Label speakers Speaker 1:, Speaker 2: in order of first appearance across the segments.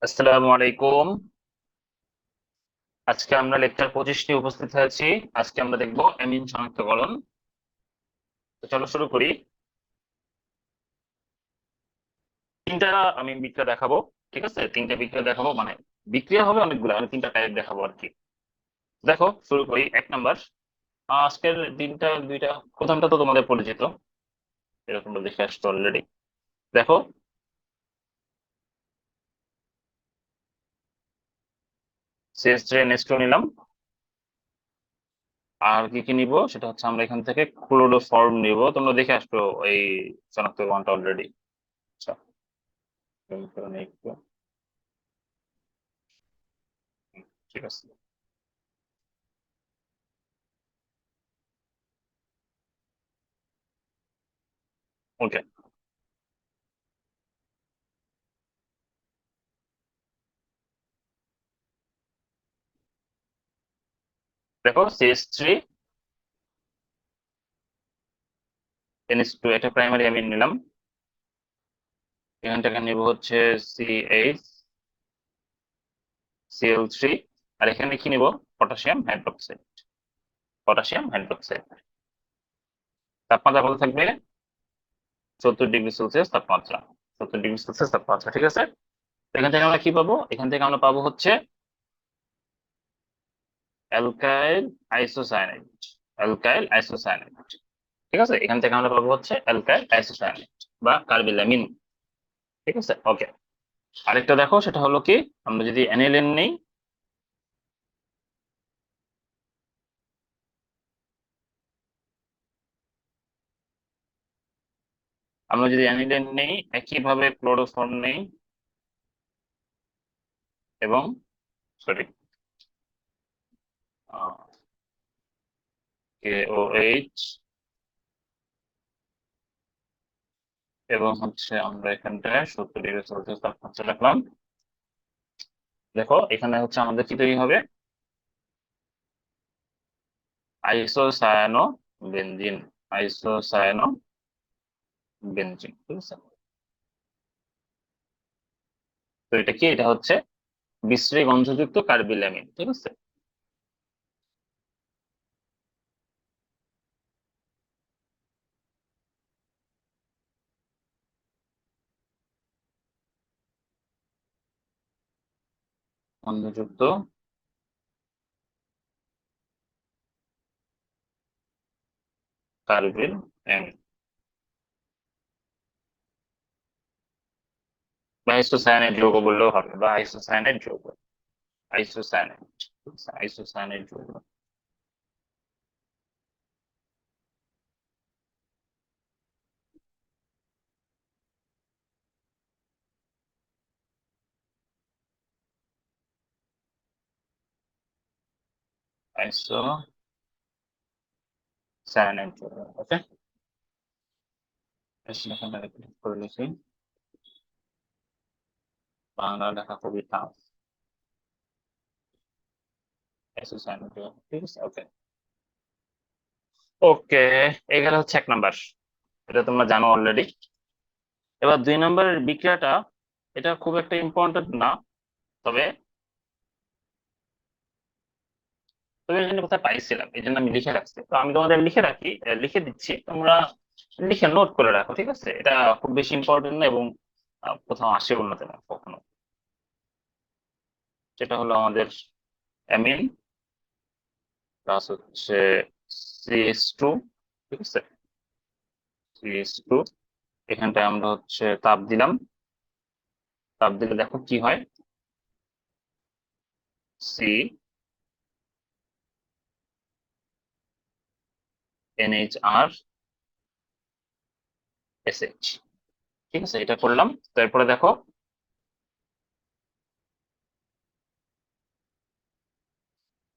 Speaker 1: আসসালামু আলাইকুম। আজকে আমরা লেকচার 25 নিয়ে উপস্থিত হয়েছি। আজকে আমরা দেখব অ্যামিন শনাক্তকরণ। তো চলো শুরু করি। তিনটা আমি বিক্রিয়া দেখাবো। ঠিক আছে, তিনটা বিক্রিয়া দেখাবো, মানে বিক্রিয়া হবে অনেকগুলো, আমি তিনটা টাইপ দেখাবো আর কি। দেখো শুরু করি। এক নাম্বার, আজকের দিনটা দুইটা, প্রথমটা তো তোমাদের পরিচিত, এটা তোমরা দেখে আসছো অলরেডি। দেখো, CH3NH2 নিলাম। আর কি কি নিব সেটা হচ্ছে আমরা এখান থেকে ক্লোরোফর্ম নিব। তোমরা দেখে আসছো এই শনাক্তকরণটা অলরেডি। আচ্ছা, একটু, ঠিক আছে, ওকে। দেখো CH3NH2 এটা প্রাইমারি অ্যামিন নিলাম। এখান থেকে নিব হচ্ছে CH, Cl3। আর এখানে কি নিব? Potassium hydroxide. Potassium hydroxide. তাপমাত্রা কত থাকবে? 70 ডিগ্রি সেলসিয়াস তাপমাত্রা। 70 ডিগ্রি সেলসিয়াস তাপমাত্রা, ঠিক আছে। তো এখান থেকে আমরা কি পাবো? এখান থেকে আমরা পাবো হচ্ছে অ্যালকাইল আইসোসায়ানাইড। অ্যালকাইল আইসোসায়ানাইড, ঠিক আছে। এখান থেকে আমরা পাবো হচ্ছে অ্যালকাইল আইসোসায়ানাইড বা কার্বিলামিন। ঠিক আছে, ওকে। আরেকটা দেখো, সেটা হলো কি, আমরা যদি অ্যানিলিন নেই, আমরা যদি অ্যানিলিন নেই, একইভাবে ক্লোরোফর্ম নেই এবং সরি KOH, এবং হচ্ছে আমরা এখানটায় 70 ডিগ্রি সেলসিয়াস তাপমাত্রা রাখলাম। দেখো এখানে হচ্ছে আমাদের কি তৈরি হবে? আইসোসায়ানো বেনজিন। আইসোসায়ানো বেনজিন, ঠিক আছে। তো এটা কি? এটা হচ্ছে বিশ্রী গন্ধযুক্ত কার্বিলামিন, ঠিক আছে। গন্ধযুক্ত কার্বিলামিন বা আইসোসায়ানাইড যৌগ বললেও হবে, বা আইসোসায়ানাইড যৌগ। আইসোসায়ানাইড, আইসোসায়ানাইড যৌগ। আইসোসায়ানাইড যৌগ, ওকে। এখানে করে লিখি, বাংলা লেখা খুবই টাফ। অ্যাসোসিয়েশন, ঠিক আছে, ওকে। ওকে, এখানে হচ্ছে এক নাম্বার, এটা তোমরা জানো অলরেডি। এবার দুই নম্বরের বিক্রিয়াটা, এটা খুব একটা ইম্পর্টেন্ট না, তবে তুমি এই জন্য কোথায় পাইছিলাম, এই জন্য আমি লিখে রাখছি। তো আমি তোমাদের লিখে রাখি, লিখে দিচ্ছি, তোমরা লিখে নোট করে রাখো, ঠিক আছে। এটা খুব বেশি ইম্পর্টেন্ট না, এবং কোথাও আসেও না তেমন কখনো। যেটা হলো আমাদের অ্যামিন প্লাস হচ্ছে CH2, ঠিক আছে। CH2, এখানটায় আমরা হচ্ছে তাপ দিলাম। তাপ দিলে দেখো কি হয়। CNHR SH, ঠিক আছে, এটা করলাম। তারপরে দেখো,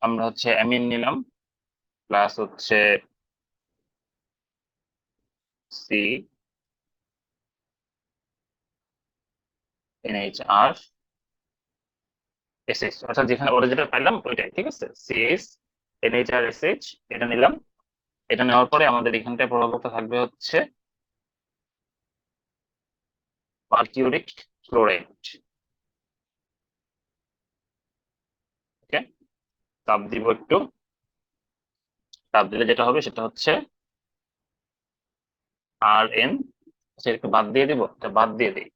Speaker 1: আমরা হচ্ছে অ্যামিন নিলাম, প্লাস হচ্ছে CNHR SH, অর্থাৎ যেখানে ওরা যেটা পাইলাম ওইটাই, ঠিক আছে। CH NHR SH, এটা নিলাম। এটা নেওয়ার পরে আমাদের এখানটায় প্রভাবকটা থাকবে হচ্ছে মার্কিউরিক ক্লোরাইড। তাপ দিব একটু, তাপ দিলে যেটা হবে সেটা হচ্ছে Rn। একটু বাদ দিয়ে দিব, এটা বাদ দিয়ে দিই।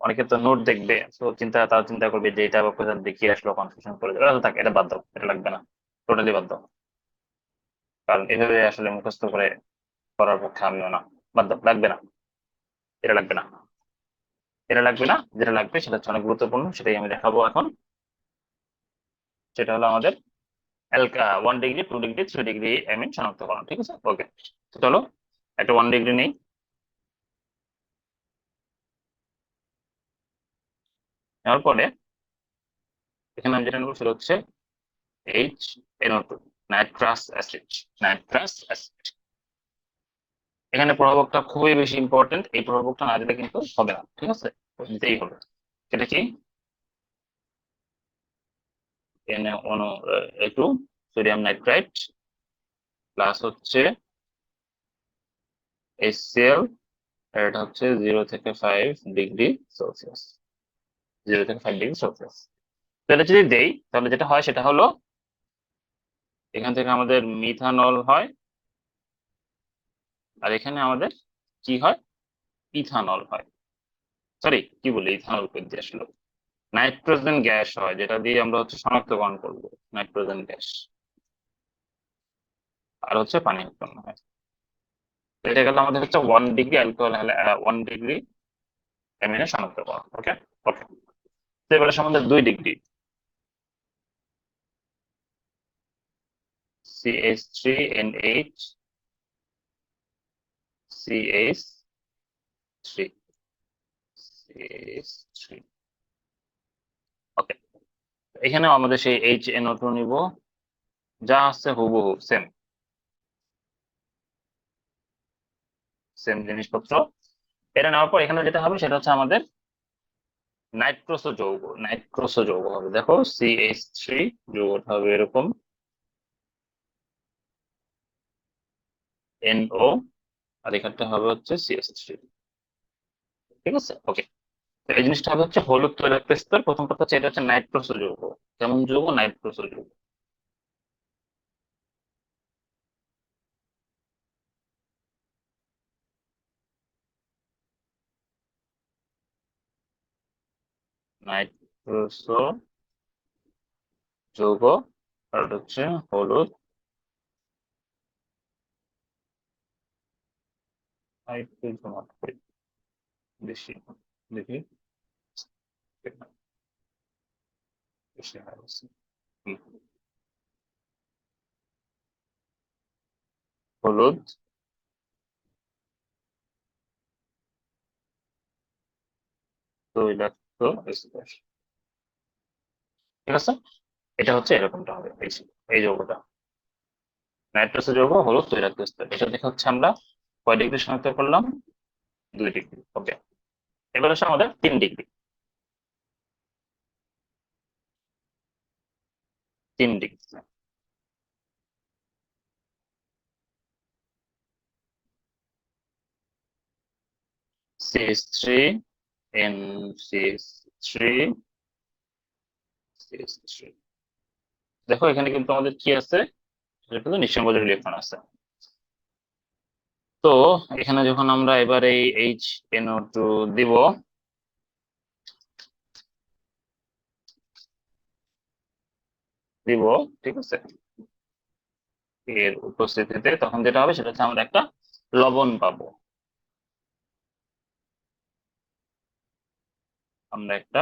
Speaker 1: অনেকে তো নোট দেখবে, তো তারা চিন্তা করবে যে এটা আবার কোথাও দেখিয়ে আসলো, কনফিউশন করে যাবে। থাকে, এটা বাদ দাও, এটা লাগবে না, টোটালি বাদ দাও। কারণ এভাবে আসলে মুখস্থ করে করার পক্ষে আমিও না। বাদ দাও, লাগবে না, এটা লাগবে না, এটা লাগবে না। যেটা লাগবে সেটা হচ্ছে অনেক গুরুত্বপূর্ণ, সেটাই আমি দেখাবো এখন। সেটা হলো আমাদের 1 ডিগ্রি, 2 ডিগ্রি, 3 ডিগ্রি অ্যামিন শনাক্তকরণ। ঠিক আছে, ওকে। চলো একটা 1 ডিগ্রি নেই। নেওয়ার পরে এখানে আমি যেটা নেবো সেটা হচ্ছে HNO2, nitrous acid. Nitrous acid, এখানে প্রভাবকটা খুবই বেশি ইম্পর্টেন্ট। এই প্রভাবকটা না দিলে কিন্তু হবে না, ঠিক আছে, দিতেই হবে। সেটা কি? Na2, সোডিয়াম নাইট্রাইট, প্লাস হচ্ছে HCl, এটা হচ্ছে 0 থেকে 5 ডিগ্রি সেলসিয়াস। 0 থেকে 5 ডিগ্রি সেলসিয়াস। তো এটা যদি দেই, তাহলে যেটা হয় সেটা হলো এখান থেকে আমাদের মিথানল হয়, আর এখানে আমাদের কি হয়? ইথানল হয়। সরি, কি বলি, ইথানল করে দিয়ে আসলো, নাইট্রোজেন গ্যাস হয়, যেটা দিয়ে আমরা হচ্ছে শনাক্তকরণ করবো, নাইট্রোজেন গ্যাস। আর হচ্ছে পানি উৎপন্ন হয়। তো এটা গেল আমাদের হচ্ছে 1 ডিগ্রি অ্যালকোহল, 1 ডিগ্রি অ্যামিনে শনাক্তকরণ। ওকে, ওকে। তো এবার আসে আমাদের 2 ডিগ্রি, CH3NH, CH3, CH3। ওকে, এখানে আমাদের সেই HNO2 নিব, যা আছে হুবহু সেম, সেম জিনিসপত্র। এটা নেওয়ার পর এখানে যেটা হবে সেটা হচ্ছে আমাদের নাইট্রোসো যৌগ। নাইট্রোসো যৌগ হবে, দেখো CH3 যৌগটা হবে এরকম, NO, আর এখানটা হবে হচ্ছে CH3। ঠিক আছে, ওকে। তো এই জিনিসটা হবে হচ্ছে হলুদ তৈলাক্ত স্তর। প্রথম কথা হচ্ছে এটা হচ্ছে নাইট্রোসো যৌগ। কেমন যৌগ? নাইট্রোসো যৌগ। নাইট্রোসো যৌগ, আর এটা হচ্ছে হলুদ। আর একটু জমা করি বেশি, দেখি বেশি হয়ে গেছে। হুম, হলুদ তৈলাক্ত স্তর। ঠিক আছে, এটা হচ্ছে এরকমটা হবে, এই যৌগটা নাইট্রোসো যৌগ, হলুদ তৈলাক্ত স্তর। এটা দেখে হচ্ছে আমরা কয় ডিগ্রি শনাক্ত করলাম? 2 ডিগ্রি। ওকে, এবার হচ্ছে আমাদের 3 degree. 3 degree, CH3, NCH3, CH3। দেখো এখানে কিন্তু আমাদের কি আছে, সেটা কিন্তু নিঃসংযোজী ইলেকট্রন আছে। তো এখানে যখন আমরা এবার এই HNO2 দিব, দিব, ঠিক আছে, এর উপস্থিতিতে তখন যেটা হবে সেটা হচ্ছে আমরা একটা লবণ পাবো। আমরা একটা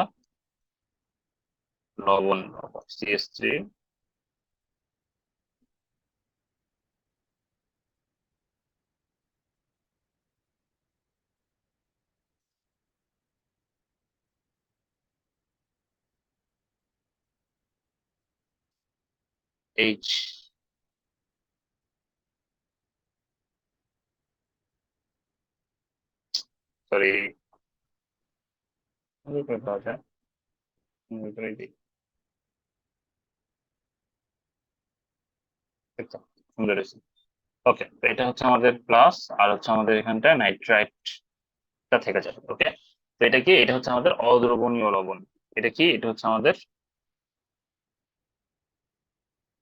Speaker 1: লবণ পাবো, CH3, H। সরি, পাওয়া যায়। ভিতরে দিই। দেখছো? সুন্দর হয়েছে। ওকে, তো এটা হচ্ছে আমাদের প্লাস, আর হচ্ছে আমাদের এখানটা নাইট্রাইটটা থেকে যাবে। ওকে, তো এটা কি? এটা হচ্ছে আমাদের অদ্রবণীয় লবণ। এটা কি? এটা হচ্ছে আমাদের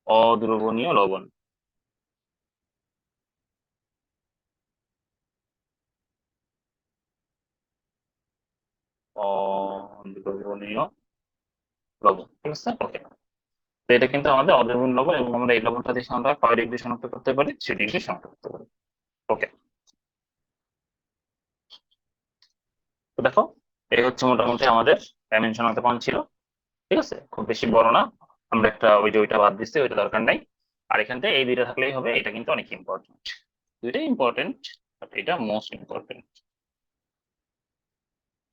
Speaker 1: অদ্রবণীয় লবণ। অদ্রবণীয় লবণ, ঠিক আছে, ওকে। তো এটা কিন্তু আমাদের অদ্রবণীয় লবণ, এবং আমরা এই লবণটা দিয়ে আমরা কয় ডিগ্রি শনাক্ত করতে পারি? 3 ডিগ্রি শনাক্ত করতে পারি। ওকে, তো দেখো, এই হচ্ছে মোটামুটি আমাদের অ্যামিন শনাক্তকরণ ছিল। ঠিক আছে, খুব বেশি বড় না। আমরা একটা ওই যে ওইটা বাদ দিচ্ছি, ওইটা দরকার নাই। আর এখান থেকে এই দুইটা থাকলেই হবে। এটা কিন্তু অনেক ইম্পর্টেন্ট, দুইটাই ইম্পর্টেন্ট, বাট এটা মোস্ট ইম্পর্টেন্ট।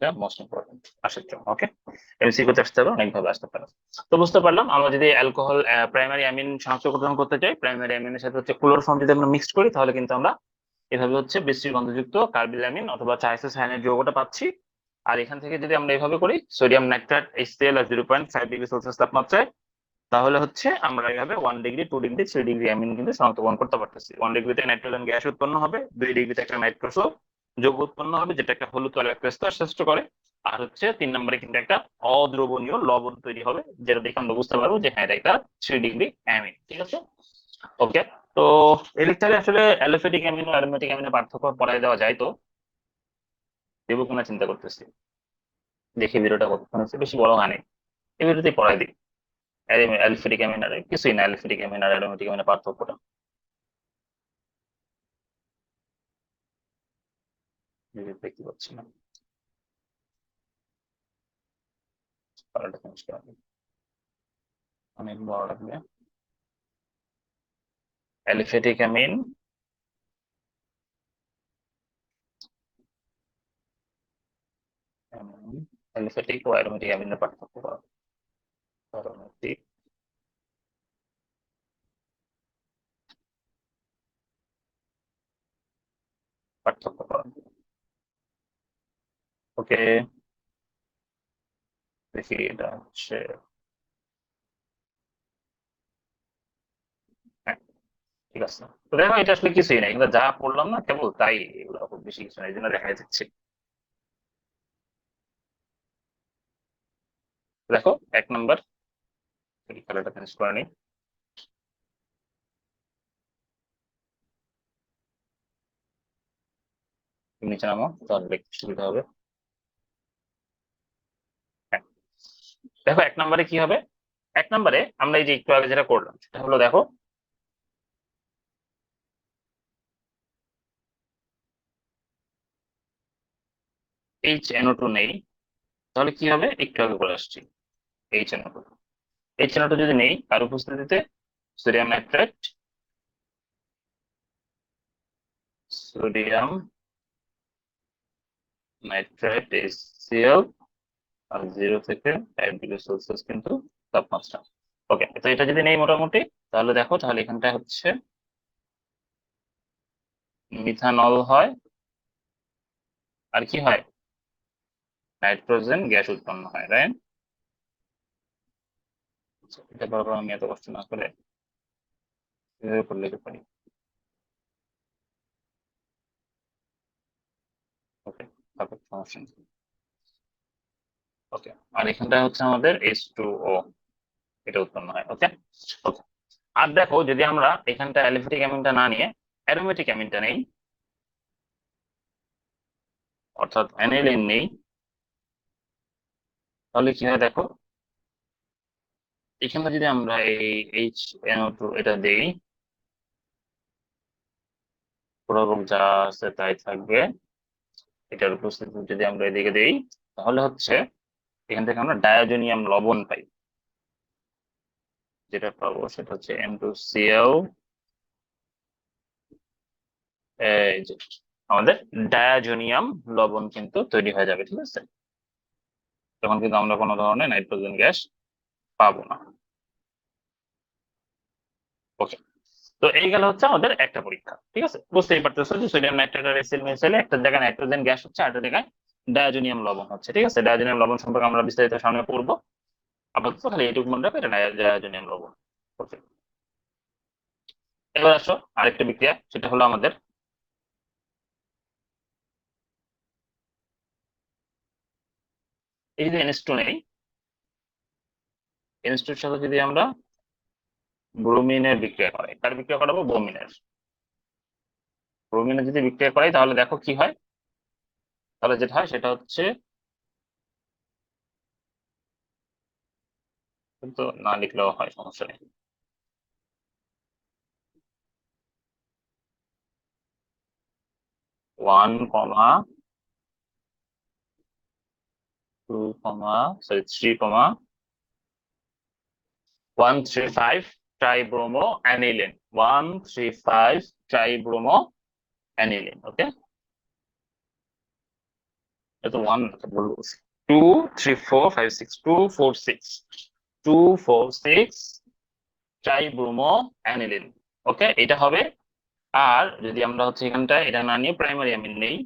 Speaker 1: এটা মোস্ট ইম্পর্টেন্ট আসার জন্য। ওকে, এমসিকিউ তে আসতে পারে, অনেকভাবে আসতে পারে। তো বুঝতে পারলাম, আমরা যদি অ্যালকোহল প্রাইমারি অ্যামিন শনাক্তকরণ করতে চাই, প্রাইমারি অ্যামিনের সাথে হচ্ছে ক্লোরোফর্ম যদি আমরা মিক্স করি, তাহলে কিন্তু আমরা এভাবে হচ্ছে বিশ্রী গন্ধযুক্ত কার্বিলামিন অথবা চাইসোসায়ানাইড যৌগটা পাচ্ছি। আর এখান থেকে যদি আমরা এভাবে করি, সোডিয়াম নাইট্রেট HCl আর 0.5 ডিগ্রি সেলসিয়াস তাপমাত্রায়, তাহলে হচ্ছে আমরা এইভাবে 1 ডিগ্রি, 2 ডিগ্রি, 3 ডিগ্রি অ্যামিন কিন্তু শনাক্তকরণ করতে পারতেছি। 1 ডিগ্রিতে নাইট্রোজেন গ্যাস উৎপন্ন হবে, 2 ডিগ্রিতে একটা নাইট্রোসো যৌগ উৎপন্ন হবে, যেটা একটা হলুদ তৈলাক্ত স্তর সৃষ্টি করে। আর হচ্ছে 3 নম্বরে কিন্তু একটা অদ্রবণীয় লবণ তৈরি হবে, যেটা দেখে আমরা বুঝতে পারবো যে হ্যাঁ, এটা একটা 3 ডিগ্রি অ্যামিন। ঠিক আছে, ওকে। তো এই লেকচারে আসলে অ্যালোফেটিক অ্যামিন ও অ্যারোমেটিক অ্যামিনের পার্থক্য পড়ায় দেওয়া যায়, তো দেবো কিনা চিন্তা করতেছি। দেখি ভিডিওটা কতক্ষণ হচ্ছে, বেশি বড় হয়নি, এই ভিডিওতেই পড়াই দিই। অ্যালফেটিক অ্যামিন আর কিছুই না, অ্যালফেটিক অ্যামিন আর অ্যারোমেটিক অ্যামিনের পার্থক্যটা দেখতে পাচ্ছি না। কালারটা চেঞ্জ করা যাবে। অনেক বড় লাগবে। অ্যালিফেটিক অ্যামিন, অ্যালিফেটিক ও অ্যারোমেটিক অ্যামিনের পার্থক্য করা। অ্যারোমেটিক পার্থক্য করা। ওকে, দেখি এটা হচ্ছে, হ্যাঁ, ঠিক আছে। তো দেখো, এটা আসলে কিছুই নাই, কিন্তু যা পড়লাম না কেবল তাই, এগুলো খুব বেশি কিছু নাই, এই জন্য দেখা যাচ্ছে। দেখো, 1 নম্বর, কালারটা চেঞ্জ করে নিই। নিচে নামো, তাহলে দেখতে সুবিধা হবে। হ্যাঁ, দেখো 1 নম্বরে কি হবে। 1 নম্বরে আমরা এই যে একটু আগে যেটা করলাম, সেটা হলো, দেখো, HNO2 নেই, তাহলে কি হবে? একটু আগে বলে আসছি, HNO2, HNO2 যদি নেই, তার উপস্থিতিতে sodium nitrate, sodium nitrate HCl, আর 0 থেকে 5 ডিগ্রি সেলসিয়াস কিন্তু তাপমাত্রা। ওকে, তো এটা যদি নেই মোটামুটি, তাহলে দেখো, তাহলে এখানটা হচ্ছে মিথানল হয়, আর কি হয়? নাইট্রোজেন গ্যাস উৎপন্ন হয়, রাইট? এটা বারবার আমি এত কষ্ট না করে এভাবে করে লিখতে পারি। ওকে, তারপর সমস্যা নেই। ওকে, আর এখানটা হচ্ছে আমাদের H2O, এটা উৎপন্ন হয়। ওকে, ওকে। আর দেখো, যদি আমরা এখানটা অ্যালিফেটিক অ্যামিনটা না নিয়ে অ্যারোমেটিক অ্যামিনটা নেই, অর্থাৎ অ্যানিলিন নেই, তাহলে কি হয়? দেখো, এখানে যদি আমরা এই HNO2 এটা দেই, প্রভাবক যা আছে তাই থাকবে। এটার উপস্থিতি যদি আমরা এদিকে দেই, তাহলে হচ্ছে এখান থেকে আমরা ডায়োজোনিয়াম লবণ পাই। যেটা পাবো সেটা হচ্ছে M2Cl, এই যে আমাদের ডায়োজোনিয়াম লবণ কিন্তু তৈরি হয়ে যাবে। ঠিক আছে, তখন কিন্তু আমরা কোনো ধরনের নাইট্রোজেন গ্যাস পাবো না। ওকে, তো এই গেল হচ্ছে আমাদের একটা পরীক্ষা। ঠিক আছে, বুঝতেই পারতেছো যে সোডিয়াম নাইট্রেট আর HCl মিশাইলে একটা জায়গায় নাইট্রোজেন গ্যাস হচ্ছে, আর একটা জায়গায় ডায়োজোনিয়াম লবণ হচ্ছে। ঠিক আছে, ডায়োজোনিয়াম লবণ সম্পর্কে আমরা বিস্তারিত সামনে পড়বো। আপাতত খালি এইটুকু মনে রাখো, এটা ডায়োজোনিয়াম লবণ। ওকে, এবার আসো আরেকটা বিক্রিয়া, সেটা হলো আমাদের এই যে NH2 নেই, NH2 এর সাথে যদি আমরা ব্রোমিনের বিক্রিয়া করে, কার বিক্রিয়া করাবো? ব্রোমিনের। ব্রোমিনের যদি বিক্রিয়া করাই তাহলে দেখো কি হয়, তাহলে যেটা হয় সেটা হচ্ছে, কিন্তু না লিখলেও হয়, সমস্যা নেই। 1,2,3,135 ট্রাইব্রোমো অ্যানিলিন, 135 ট্রাইব্রোমো অ্যানিলিন। ওকে, এটা ওয়ান বলবো, 2, 3, 4, 5, 6, 2, 4, 6, 2, 4, 6 ট্রাইব্রোমো অ্যানিলিন। ওকে, এটা হবে। আর যদি আমরা হচ্ছে এখানটা এটা না নিয়ে প্রাইমারি অ্যামিন নেই,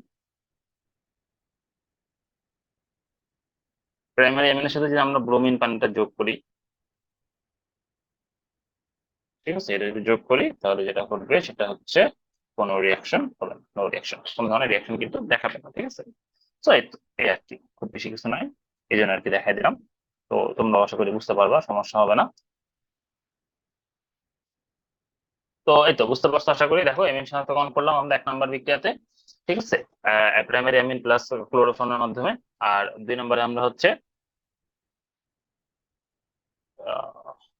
Speaker 1: প্রাইমারি অ্যামিনের সাথে যদি আমরা ব্রোমিন পানিটা যোগ করি, ঠিক আছে, এটা যদি যোগ করি তাহলে যেটা ঘটবে সেটা হচ্ছে কোনো রিয়াকশন হবে না, নো রিয়াকশন, কোনো ধরনের রিয়াকশন কিন্তু দেখাবে না। ঠিক আছে, তো এই আর কি, খুব বেশি কিছু নয়, এই জন্য আর কি দেখাই দিলাম। তো তোমরা আশা করি বুঝতে পারবা, সমস্যা হবে না। তো এই তো বুঝতে পারছো আশা করি। দেখো এমিন শনাক্তকরণ করলাম আমরা 1 নম্বর বিক্রিয়াতে, ঠিক আছে, প্রাইমারি অ্যামিন প্লাস ক্লোরোফর্মের মাধ্যমে। আর 2 নম্বরে আমরা হচ্ছে,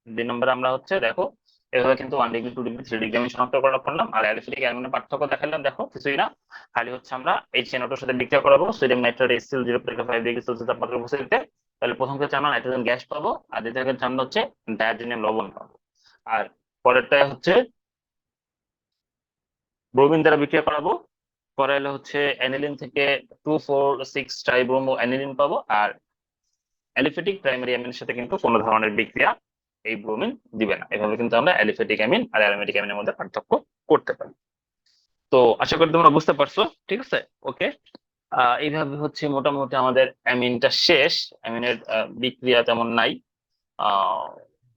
Speaker 1: 2 নম্বরে আমরা হচ্ছে দেখো এভাবে কিন্তু 1 ডিগ্রি, 2 ডিগ্রি, 3 ডিগ্রি আমি শনাক্ত করা করলাম। আর অ্যালিফিটিক অ্যালুমিনের পার্থক্য দেখালাম, দেখো কিছুই না, খালি হচ্ছে আমরা এই চেনটার সাথে বিক্রিয়া করাবো sodium nitrate HCl 0.5 degree Celsius তাপমাত্রা উপস্থিতিতে। তাহলে প্রথম ক্ষেত্রে আমরা নাইট্রোজেন গ্যাস পাবো, আর দ্বিতীয় ক্ষেত্রে আমরা হচ্ছে ডায়াজোনিয়াম লবণ পাবো। আর পরেরটা হচ্ছে ব্রোমিন দ্বারা বিক্রিয়া করাবো, করাইলে হচ্ছে অ্যানিলিন থেকে 2,4,6 ট্রাইব্রোমো অ্যানিলিন পাবো। আর অ্যালিফেটিক প্রাইমারি অ্যামিনের সাথে কিন্তু কোনো ধরনের বিক্রিয়া এই ব্রোমিন দিবে না। এভাবে কিন্তু আমরা অ্যালিফেটিক অ্যামিন আর অ্যারোমেটিক অ্যামিনের মধ্যে পার্থক্য করতে পারি। তো আশা করি তোমরা বুঝতে পারছো, ঠিক আছে। ওকে, এইভাবে হচ্ছে মোটামুটি আমাদের অ্যামিনটা শেষ। অ্যামিনের বিক্রিয়া তেমন নাই, আহ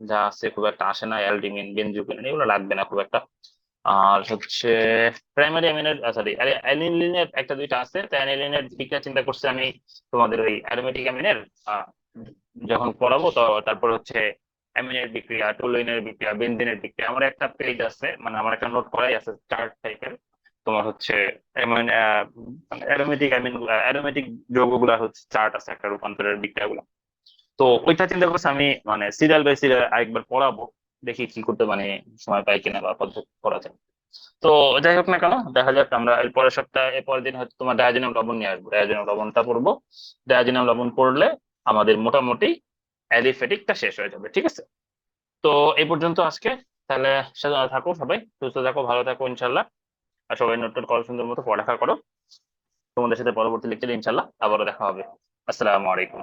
Speaker 1: যা আছে খুব একটা আসে না, অ্যালডিমিন, বেনজোকুইন এগুলো লাগবে না খুব একটা। আর হচ্ছে প্রাইমারি অ্যামিনের, সরি, অ্যানিলিনের একটা দুইটা আছে, তো অ্যানিলিনের বিক্রিয়া চিন্তা করছি আমি তোমাদের ওই অ্যারোমেটিক অ্যামিনের যখন পড়াবো, তো তারপর হচ্ছে অ্যামিনের বিক্রিয়া, টুলুইনের বিক্রিয়া, বেনজিনের বিক্রিয়া, আমার একটা পেজ আছে, মানে আমার একটা নোট করাই আছে চার্ট টাইপের, তোমার হচ্ছে অ্যারোমেটিক অ্যামিন, অ্যারোমেটিক যৌগগুলা হচ্ছে চার্ট আছে একটা রূপান্তরের বিক্রিয়াগুলো। তো ওইটা চিন্তা করছি আমি, মানে সিরিয়াল বাই সিরিয়াল আরেকবার পড়াবো, দেখি কি করতে মানে সময় পাই কিনা বা পদ্ধতি করা যায়। তো যাই হোক না কেন, দেখা যাক, আমরা এর পরের সপ্তাহে, এর পরের দিন হয়তো তোমার ডায়াজেনাম লবণ নিয়ে আসবো, ডায়াজেনাম লবণটা পড়বো। ডায়াজেনাম লবণ পড়লে আমাদের মোটামুটি অ্যালিফেটিকটা শেষ হয়ে যাবে, ঠিক আছে। তো এই পর্যন্ত আজকে, তাহলে সাথে থাকো, সবাই সুস্থ থাকো, ভালো থাকো ইনশাল্লাহ। আর সবাই নোট টোট করো, সুন্দর মতো পড়ালেখা করো। তোমাদের সাথে পরবর্তী লেকচারে ইনশাল্লাহ আবারও দেখা হবে। আসসালামু আলাইকুম।